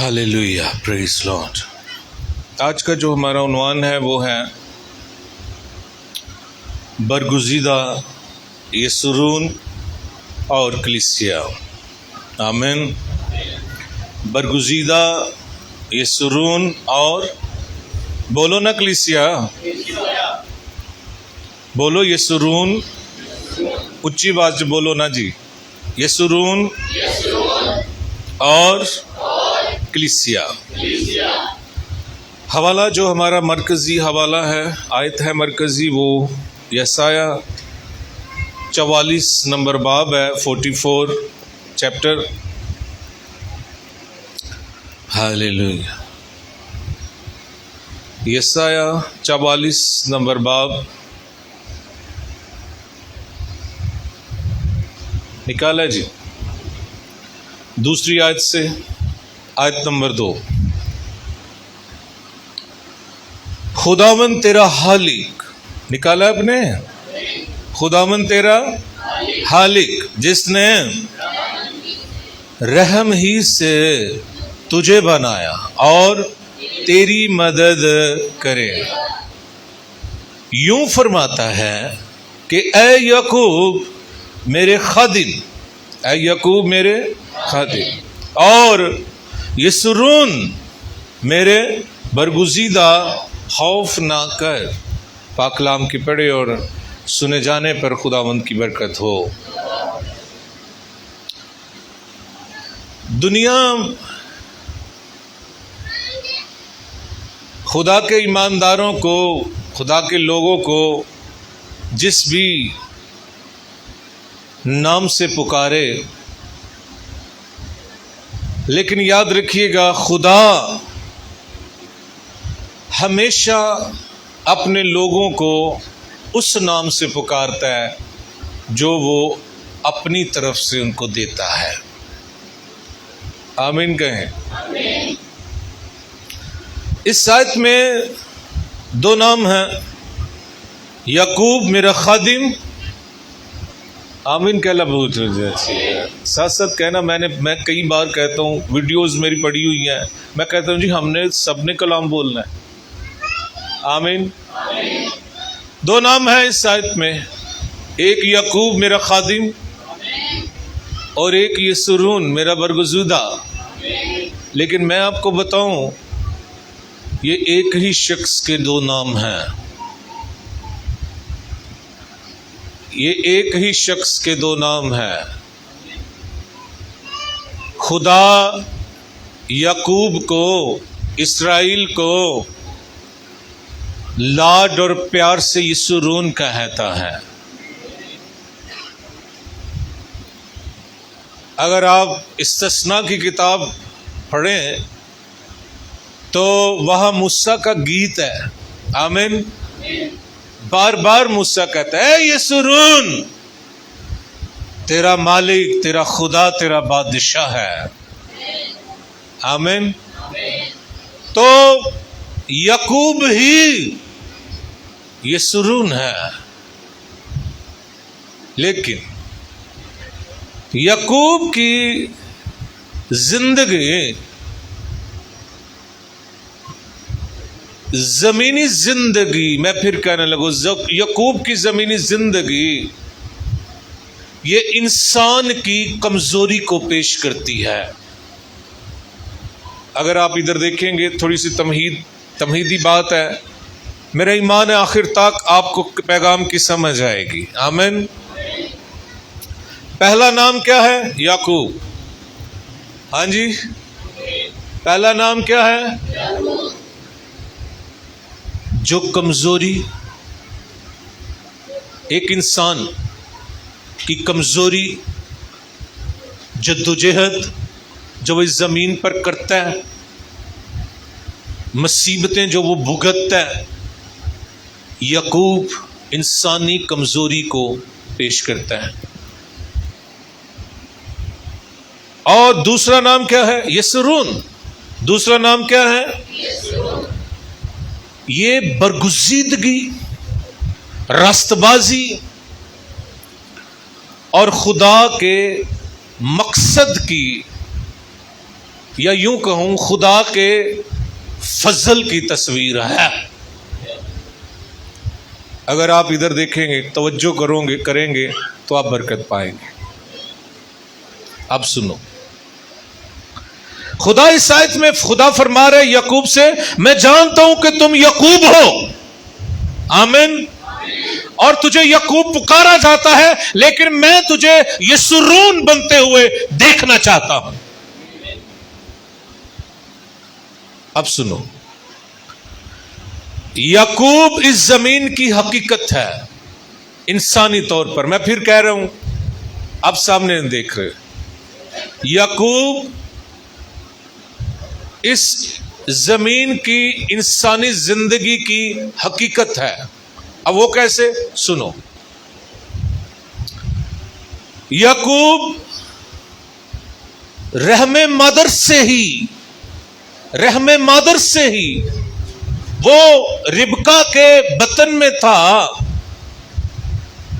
ہاللیلویا، پریز lord. آج کا جو ہمارا عنوان ہے وہ ہے برگزیدہ یسرون اور کلیسیا۔ آمین۔ برگزیدہ یسرون اور بولو نا کلیسیا، بولو یسرون، اچھی بات سے بولو نا جی، یسرون اور کلیسیا۔ حوالہ جو ہمارا مرکزی حوالہ ہے، آیت ہے مرکزی، وہ یسایہ 44 نمبر باب ہے، 44 چیپٹر۔ ہاللیلویا۔ یسایہ 44 نمبر باب نکالا جی، دوسری آیت سے، آیت نمبر 2۔ خداوند تیرا خالق، نکالا آپ نے؟ خداوند تیرا خالق، جس نے رحم ہی سے تجھے بنایا اور تیری مدد کرے، یوں فرماتا ہے کہ اے یعقوب میرے خادم، اے یعقوب میرے خادم، اور یسرون میرے برگزیدہ، خوف نہ کر۔ پاک کلام کی پڑھے اور سنے جانے پر خداوند کی برکت ہو۔ دنیا خدا کے ایمانداروں کو، خدا کے لوگوں کو جس بھی نام سے پکارے، لیکن یاد رکھیے گا خدا ہمیشہ اپنے لوگوں کو اس نام سے پکارتا ہے جو وہ اپنی طرف سے ان کو دیتا ہے۔ آمین کہیں۔ اس آیت میں دو نام ہیں، یعقوب میرا خادم۔ آمین کہنا بہت ساتھ ساتھ کہنا، میں کئی بار کہتا ہوں، ویڈیوز میری پڑی ہوئی ہیں، میں کہتا ہوں جی ہم نے سب نے کلام بولنا ہے۔ آمین۔ دو نام ہیں اس آیت میں، ایک یعقوب میرا خادم اور ایک یسرون میرا برگزیدہ۔ لیکن میں آپ کو بتاؤں، یہ ایک ہی شخص کے دو نام ہیں، یہ ایک ہی شخص کے دو نام ہیں۔ خدا یعقوب کو، اسرائیل کو لاڈ اور پیار سے یسرون کہتا ہے۔ اگر آپ استثناء کی کتاب پڑھیں تو وہاں موسیٰ کا گیت ہے۔ آمین۔ بار بار موسیٰ کہتا ہے اے یسرون، تیرا مالک، تیرا خدا، تیرا بادشاہ ہے۔ آمین۔ تو یعقوب ہی یسرون ہے، لیکن یعقوب کی زندگی، زمینی زندگی، میں پھر کہنے لگوں یعقوب کی زمینی زندگی یہ انسان کی کمزوری کو پیش کرتی ہے۔ اگر آپ ادھر دیکھیں گے، تھوڑی سی تمہیدی بات ہے، میرا ایمان ہے آخر تک آپ کو پیغام کی سمجھ آئے گی۔ آمین۔ پہلا نام کیا ہے؟ یعقوب۔ ہاں جی، پہلا نام کیا ہے؟ جو کمزوری، ایک انسان کی کمزوری، جدوجہد جو وہ اس زمین پر کرتا ہے، مصیبتیں جو وہ بھگتتا ہے، یعقوب انسانی کمزوری کو پیش کرتا ہے۔ اور دوسرا نام کیا ہے؟ یسرون۔ دوسرا نام کیا ہے؟ یہ برگزیدگی، راست بازی اور خدا کے مقصد کی یا یوں کہوں خدا کے فضل کی تصویر ہے. اگر آپ ادھر دیکھیں گے، توجہ کریں گے تو آپ برکت پائیں گے. اب سنو، خدا اس آیت میں خدا فرما رہے یعقوب سے، میں جانتا ہوں کہ تم یعقوب ہو. آمین. اور تجھے یعقوب پکارا جاتا ہے، لیکن میں تجھے یسرون بنتے ہوئے دیکھنا چاہتا ہوں. اب سنو، یعقوب اس زمین کی حقیقت ہے انسانی طور پر. میں پھر کہہ رہا ہوں، اب سامنے دیکھ رہے، یعقوب اس زمین کی انسانی زندگی کی حقیقت ہے. اب وہ کیسے؟ سنو، یعقوب رحم مادر سے ہی وہ ربکا کے بطن میں تھا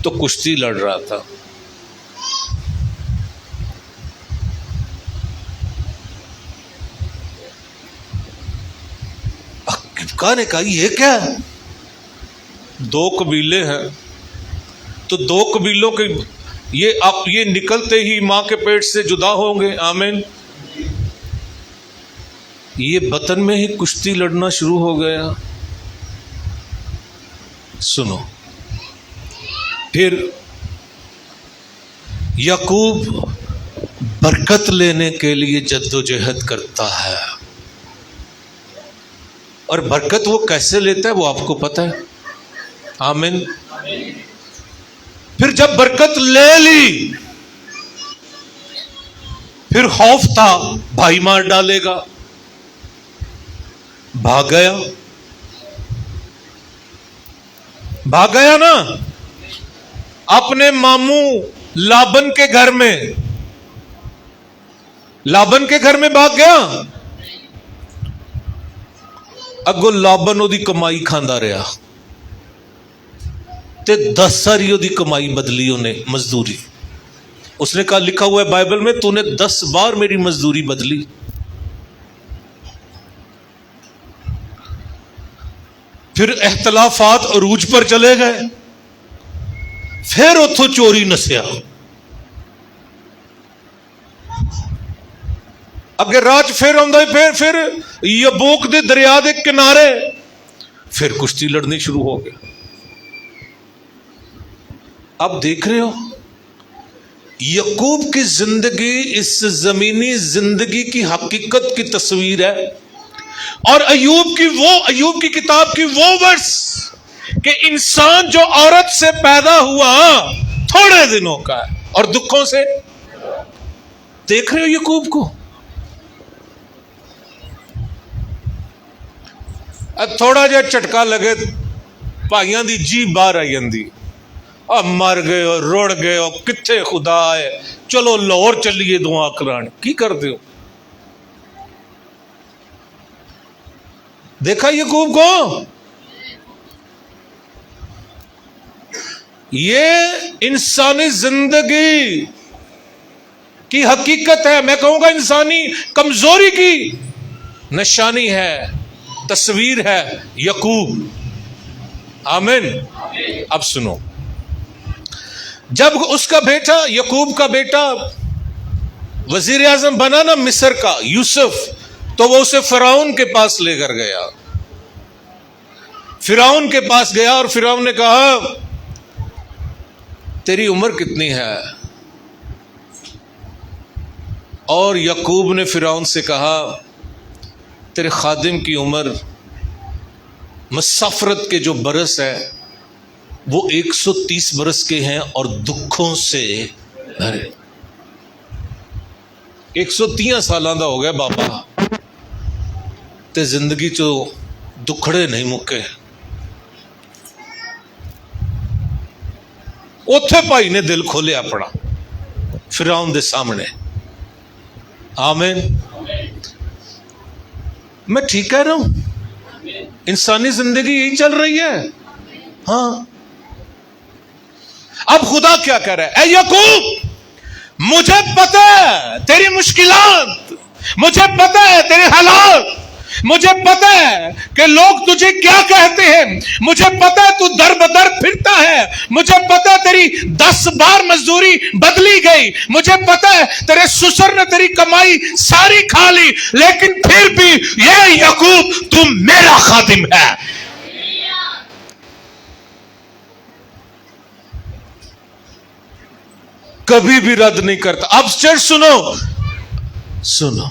تو کشتی لڑ رہا تھا. ربکا نے کہا یہ کیا ہے؟ 2 قبیلے ہیں تو 2 قبیلوں کے یہ نکلتے ہی ماں کے پیٹ سے جدا ہوں گے. آمین. یہ بطن میں ہی کشتی لڑنا شروع ہو گیا. سنو، پھر یعقوب برکت لینے کے لیے جدوجہد کرتا ہے. اور برکت وہ کیسے لیتا ہے وہ آپ کو پتا ہے. آمین. پھر جب برکت لے لی، پھر خوف تھا بھائی مار ڈالے گا. بھاگ گیا نا اپنے ماموں لابن کے گھر میں. لابن کے گھر میں بھاگ گیا. اگو لابن دی کمائی کھاندا رہا تے 10 ساری دی کمائی بدلی انہیں مزدوری. اس نے کہا، لکھا ہوا ہے بائبل میں، تو نے 10 بار میری مزدوری بدلی. پھر اختلافات عروج پر چلے گئے. پھر اتھوں چوری نسیا. اگر راج پھر آندا پھر یبوک دے دریا دے کنارے پھر کشتی لڑنی شروع ہو گیا. اب دیکھ رہے ہو یعقوب کی زندگی اس زمینی زندگی کی حقیقت کی تصویر ہے. اور ایوب کی کتاب کی وہ ورس کہ انسان جو عورت سے پیدا ہوا تھوڑے دنوں کا ہے اور دکھوں سے. دیکھ رہے ہو یعقوب کو؟ تھوڑا جہا جھٹکا لگے بھائیاں دی جی باہر آئی جاندی. مر گئے ہو، رڑ گئے ہو، کتھے خدا ہے، چلو لاہور چلیے دعا کران. کی کرتے ہو؟ دیکھا یعقوب کو؟ یہ انسانی زندگی کی حقیقت ہے. میں کہوں گا انسانی کمزوری کی نشانی ہے، تصویر ہے یعقوب. آمین. اب سنو، جب اس کا بیٹا یعقوب کا بیٹا وزیر اعظم بنا نا مصر کا، یوسف، تو وہ اسے فرعون کے پاس لے کر گیا. فرعون کے پاس گیا اور فرعون نے کہا، تیری عمر کتنی ہے؟ اور یعقوب نے فرعون سے کہا، تیرے خادم کی عمر مسافرت کے جو برس ہے وہ 130 برس کے ہیں اور دکھوں سے بھرے. 130 سالاں دا ہو گیا بابا تے زندگی چو دکھڑے نہیں مکے. اوتھے بھائی نے دل کھولے اپنا فرعون دے سامنے. آمین. میں ٹھیک کہہ رہا ہوں؟ انسانی زندگی یہی چل رہی ہے. ہاں. اب خدا کیا کہہ رہا ہے؟ اے یعقوب، مجھے پتہ ہے تیری مشکلات، مجھے پتا ہے تیرے حالات، مجھے پتا ہے کہ لوگ تجھے کیا کہتے ہیں، مجھے پتا ہے تو در بدر پھرتا ہے، مجھے پتا ہے تیری 10 بار مزدوری بدلی گئی، مجھے پتا ہے تیرے سسر نے تیری کمائی ساری کھا لی، لیکن پھر بھی یہ یعقوب تو میرا خادم ہے۔ کبھی بھی رد نہیں کرتا۔ اب چرچ سنو،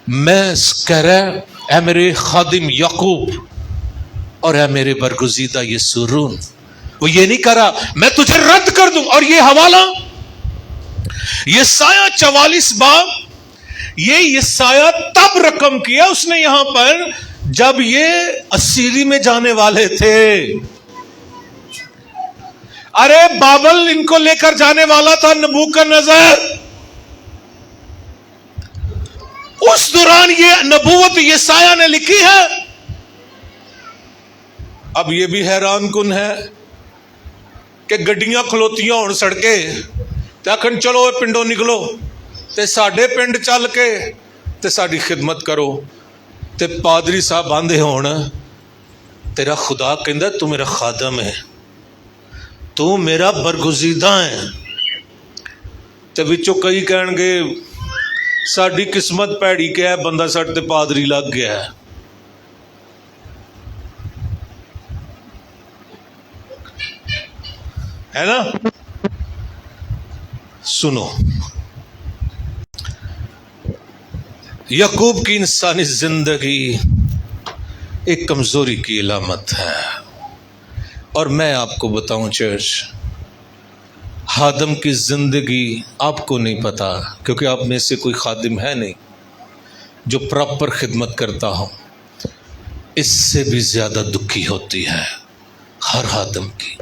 میں کہہ رہا اے میرے خادم یعقوب اور اے میرے برگزیدہ یسورون، وہ یہ نہیں کہہ رہا میں تجھے رد کر دوں۔ اور یہ حوالہ یسایہ 44 باب، یہ یسایہ تب رقم کیا اس نے یہاں پر جب یہ اسیری میں جانے والے تھے۔ ارے بابل ان کو لے کر جانے والا تھا نبوکدنضر، اس دوران یہ نبوت یسایہ نے لکھی ہے۔ اب یہ بھی حیران کن ہے کہ گڈیاں کھلوتیاں ہون سڑکے تے آکھن چلو پنڈوں نکلو تے ساڈے پنڈ چل کے تے ساڈی خدمت کرو، تے پادری صاحب آندے ہون تیرا خدا کہندا تو میرا خادم ہے، تو میرا برگزیدہ ہے، تے وچوں کئی کہن گے ساڈی قسمت پیڑی کیا ہے، بندہ ساڈے تے پادری لگ گیا ہے نا۔ سنو، یعقوب کی انسانی زندگی ایک کمزوری کی علامت ہے، اور میں آپ کو بتاؤں چرچ، خادم کی زندگی آپ کو نہیں پتا کیونکہ آپ میں سے کوئی خادم ہے نہیں جو پراپر خدمت کرتا ہو، اس سے بھی زیادہ دکھی ہوتی ہے ہر خادم کی۔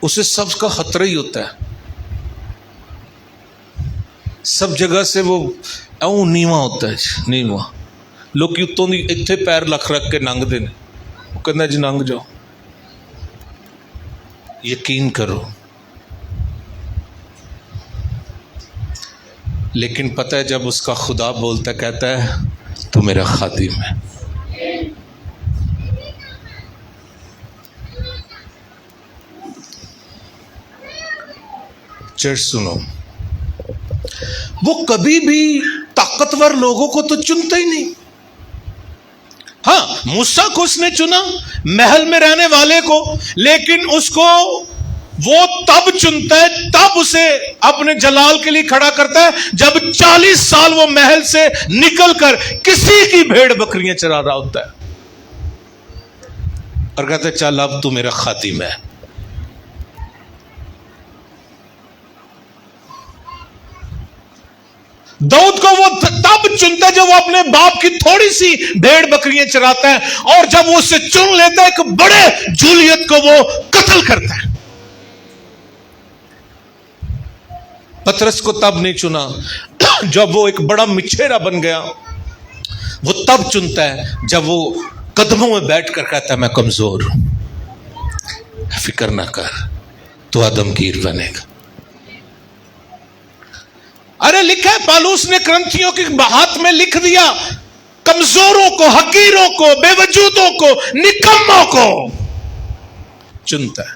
اسے سب کا خطرہ ہی ہوتا ہے، سب جگہ سے وہ نیواں ہوتا ہے، نیواں لوگ اتوں دی اتنے پیر رکھ کے لنگ دے، وہ کہنا جی لنگ جاؤ۔ یقین کرو، لیکن پتہ ہے جب اس کا خدا بولتا کہتا ہے تو میرا خادم ہے۔ چرچ سنو، وہ کبھی بھی طاقتور لوگوں کو تو چنتا ہی نہیں۔ ہاں، موسیٰ کو اس نے چنا، محل میں رہنے والے کو، لیکن اس کو وہ تب چنتا ہے، تب اسے اپنے جلال کے لیے کھڑا کرتا ہے جب 40 سال وہ محل سے نکل کر کسی کی بھیڑ بکریاں چرا رہا ہوتا ہے، اور کہتا ہے چل اب تو میرا خادم ہے۔ داؤد کو وہ تب چنتا ہے جب وہ اپنے باپ کی تھوڑی سی بھیڑ بکریاں چراتا ہے، اور جب وہ اسے چن لیتا ہے ایک بڑے جولیت کو وہ قتل کرتا ہے۔ پترس کو تب نہیں چنا جب وہ ایک بڑا مچھیرا بن گیا، وہ تب چنتا ہے جب وہ قدموں میں بیٹھ کر کہتا ہے میں کمزور ہوں، فکر نہ کر تو آدمگیر بنے گا۔ ارے لکھا ہے پالوس نے کرنتھیوں کے ہاتھ میں لکھ دیا، کمزوروں کو، حقیروں کو، بے وجودوں کو، نکموں کو چنتا ہے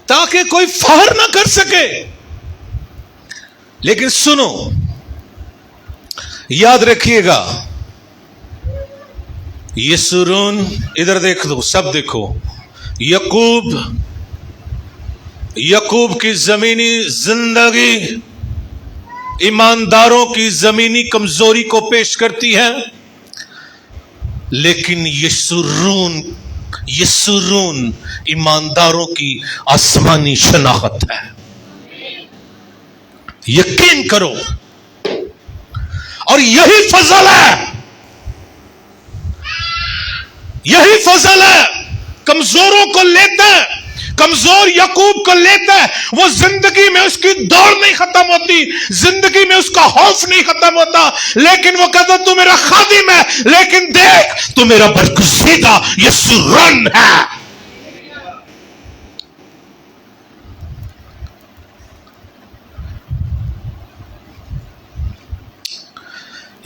تاکہ کوئی فخر نہ کر سکے۔ لیکن سنو، یاد رکھیے گا، یسورون، ادھر دیکھ دو، سب دیکھو، یعقوب کی زمینی زندگی ایمانداروں کی زمینی کمزوری کو پیش کرتی ہے، لیکن یسورون ایمانداروں کی آسمانی شناخت ہے۔ یقین کرو، اور یہی فضل ہے، کمزوروں کو لیتا ہے، کمزور یعقوب کو لیتا ہے، وہ زندگی میں اس کی دوڑ نہیں ختم ہوتی، زندگی میں اس کا خوف نہیں ختم ہوتا، لیکن وہ کہتا تو میرا خادم ہے، لیکن دیکھ تو میرا برگزیدہ یسورون ہے۔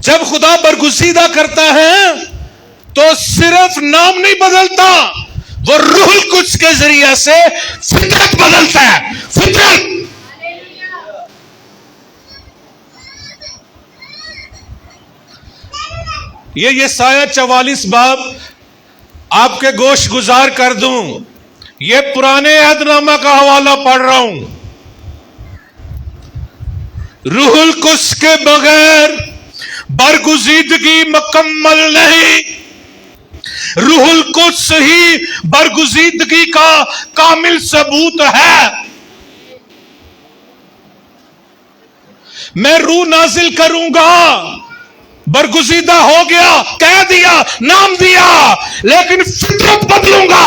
جب خدا برگزیدہ کرتا ہے تو صرف نام نہیں بدلتا، وہ روح القدس کے ذریعے سے فطرت بدلتا ہے. فطرت یہ یسایہ 44 باب آپ کے گوش گزار کر دوں. یہ پرانے عہد نامہ کا حوالہ پڑھ رہا ہوں. روح القدس کے بغیر برگزیدگی مکمل نہیں. روح القدس ہی برگزیدگی کا کامل ثبوت ہے. میں روح نازل کروں گا، برگزیدہ ہو گیا، کہہ دیا، نام دیا، لیکن فطرت بدلوں گا.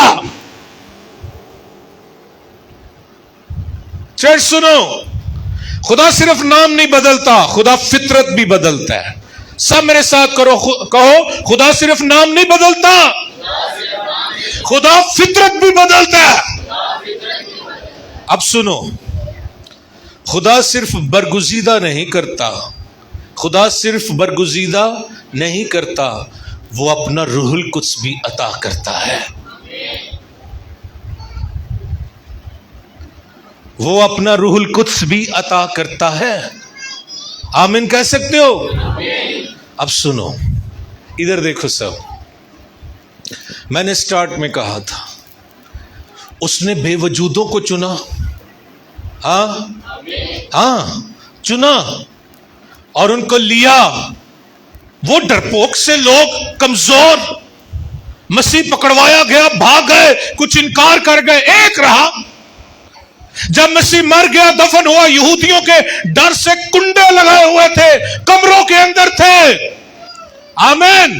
چرچ سنو، خدا صرف نام نہیں بدلتا، خدا فطرت بھی بدلتا ہے. سب میرے ساتھ کرو، کہو خدا صرف نام نہیں بدلتا، خدا فطرت بھی بدلتا ہے. اب سنو، خدا صرف برگزیدہ نہیں کرتا، خدا صرف برگزیدہ نہیں کرتا، وہ اپنا روح القدس بھی عطا کرتا ہے. وہ اپنا روح القدس بھی عطا کرتا ہے. آمین کہہ سکتے ہو؟ اب سنو، ادھر دیکھو سب. میں نے سٹارٹ میں کہا تھا اس نے بے وجودوں کو چنا. ہاں چنا اور ان کو لیا. وہ ڈرپوک سے لوگ کمزور، مسیح پکڑوایا گیا، بھاگ گئے، کچھ انکار کر گئے، ایک رہا. جب مسیح مر گیا، دفن ہوا، یہودیوں کے ڈر سے کنڈے لگائے ہوئے تھے، کمروں کے اندر تھے. آمین.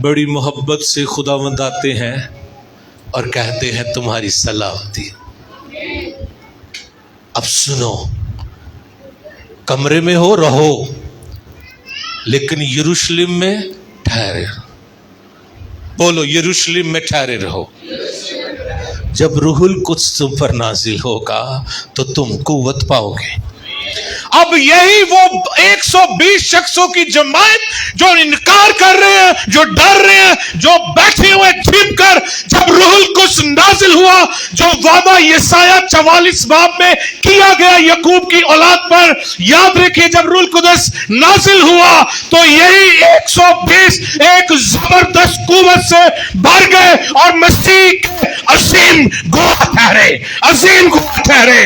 بڑی محبت سے خداوند آتے ہیں اور کہتے ہیں تمہاری سلامتی. اب سنو، کمرے میں ہو رہو، لیکن یروشلم میں ٹھہرے. بولو یروشلم میں ٹھہرے رہو. جب روح القدس تم پر نازل ہوگا تو تم قوت پاؤ گے. اب یہی وہ 120 شخصوں کی جماعت جو انکار کر رہے ہیں، جو ڈر رہے ہیں، جو بیٹھے ہوئے چھپ کر، جب روح القدس نازل ہوا، جو وعدہ یسایہ 44 باب میں کیا گیا یعقوب کی اولاد پر، یاد رکھیے جب روح القدس نازل ہوا تو یہی 120 ایک زبردست قوت سے بھر گئے اور مسیح کے عظیم گواہ ٹھہرے. عظیم گواہ ٹھہرے.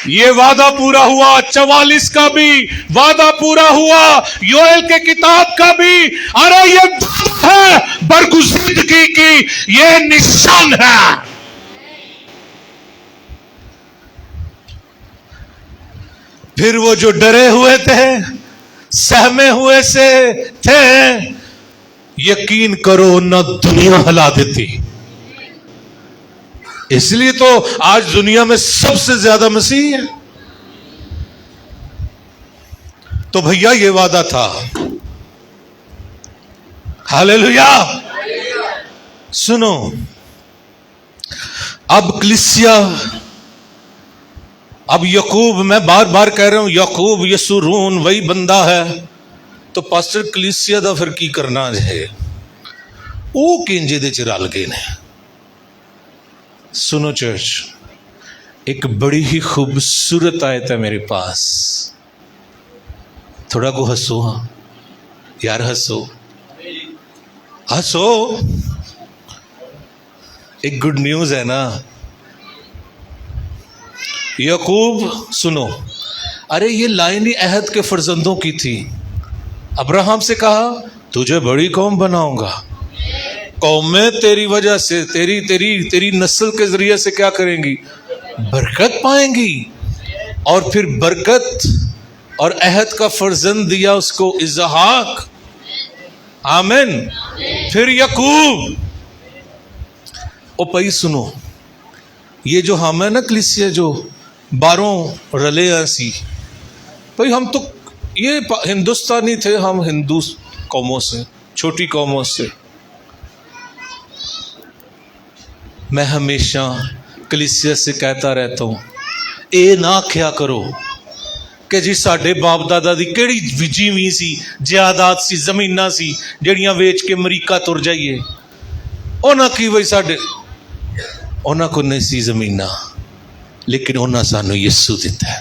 یہ وعدہ پورا ہوا، 44 کا بھی وعدہ پورا ہوا، یوئیل کے کتاب کا بھی. ارے یہ ہے برگزیدگی کی، یہ نشان ہے. پھر وہ جو ڈرے ہوئے تھے، سہمے ہوئے سے تھے، یقین کرو نہ دنیا ہلا دیتی. اس لیے تو آج دنیا میں سب سے زیادہ مسیح ہے. تو بھیا یہ وعدہ تھا. ہاللیلویا. سنو، اب کلیسیا، اب یعقوب، میں بار بار کہہ رہا ہوں یعقوب یسورون وہی بندہ ہے. تو پاسٹر کلیسیا دا پھر کی کرنا ہے، وہ کنجے دے چ رل گئے نے. سنو چرچ، ایک بڑی ہی خوبصورت آیت ہے میرے پاس. تھوڑا کو ہنسو. ہاں یار ہنسو ہنسو. ایک گڈ نیوز ہے نا. یعقوب سنو، ارے یہ لائن عہد کے فرزندوں کی تھی. ابراہم سے کہا تجھے بڑی قوم بناؤں گا. قومیں تیری وجہ سے، تیری نسل کے ذریعے سے کیا کریں گی؟ برکت پائیں گی. اور پھر برکت اور عہد کا فرزند دیا اس کو اسحاق. آمین. پھر یعقوب. او پئی سنو، یہ جو ہم ہے نا کلیسیا، جو 12 رلے ایسی، بھئی ہم تو یہ ہندوستانی تھے، ہم ہندو قوموں سے، چھوٹی قوموں سے. میں ہمیشہ کلیسیا سے کہتا رہتا ہوں ਇਹ ਨਾ ਆਖਿਆ ਕਰੋ ਕਿ ਜੀ ਸਾਡੇ ਬਾਪ ਦਾਦਾ ਦੀ ਕਿਹੜੀ ਜੀਵੀ ਸੀ, ਜਾਇਦਾਦ ਸੀ, ਜ਼ਮੀਨਾਂ ਸੀ ਜਿਹੜੀਆਂ ਵੇਚ ਕੇ ਅਮਰੀਕਾ ਤੁਰ ਜਾਈਏ। ਉਹਨਾਂ ਕੀ ਬਈ ਸਾਡੇ, ਉਹਨਾਂ ਕੋਲ ਨਹੀਂ ਸੀ ਜ਼ਮੀਨਾਂ, ਲੇਕਿਨ ਉਹਨਾਂ ਸਾਨੂੰ ਯਿਸੂ ਦਿੱਤਾ ਹੈ,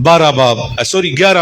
11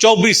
24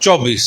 24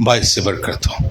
باعث برکت ہو.